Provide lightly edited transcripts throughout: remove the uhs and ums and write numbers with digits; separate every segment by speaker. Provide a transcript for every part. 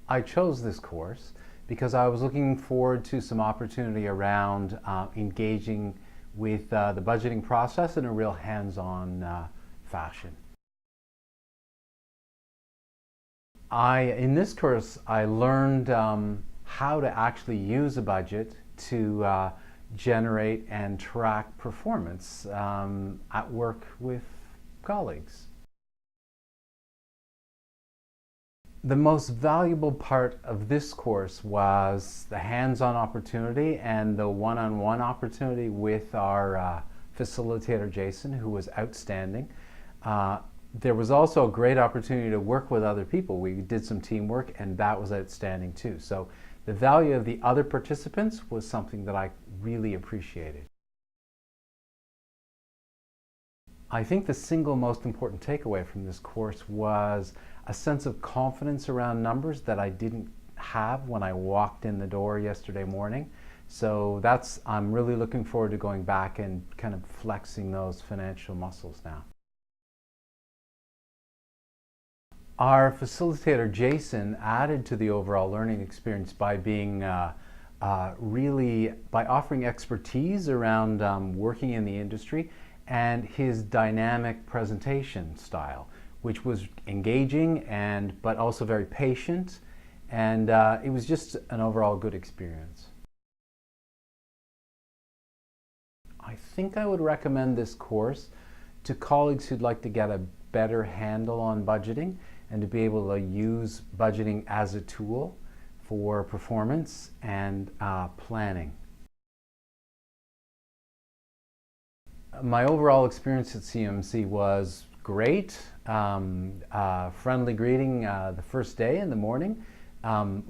Speaker 1: I chose this course because I was looking forward to some opportunity around engaging with the budgeting process in a real hands-on fashion. In this course, I learned how to actually use a budget to generate and track performance at work with colleagues. The most valuable part of this course was the hands-on opportunity and the one-on-one opportunity with our facilitator, Jason, who was outstanding. There was also a great opportunity to work with other people. We did some teamwork, and that was outstanding too. So the value of the other participants was something that I really appreciated. I think the single most important takeaway from this course was a sense of confidence around numbers that I didn't have when I walked in the door yesterday morning. So I'm really looking forward to going back and kind of flexing those financial muscles now. Our facilitator, Jason, added to the overall learning experience by being by offering expertise around working in the industry and his dynamic presentation style, which was engaging but also very patient, and it was just an overall good experience. I think I would recommend this course to colleagues who'd like to get a better handle on budgeting and to be able to use budgeting as a tool for performance and planning. My overall experience at CMC was great. Friendly greeting the first day in the morning,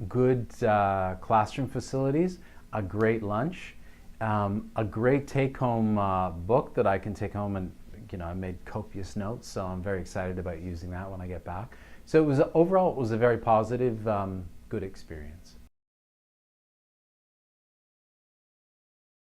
Speaker 1: good classroom facilities, a great lunch, a great take-home book that I can take home, and I made copious notes, so I'm very excited about using that when I get back. So overall it was a very positive, good experience.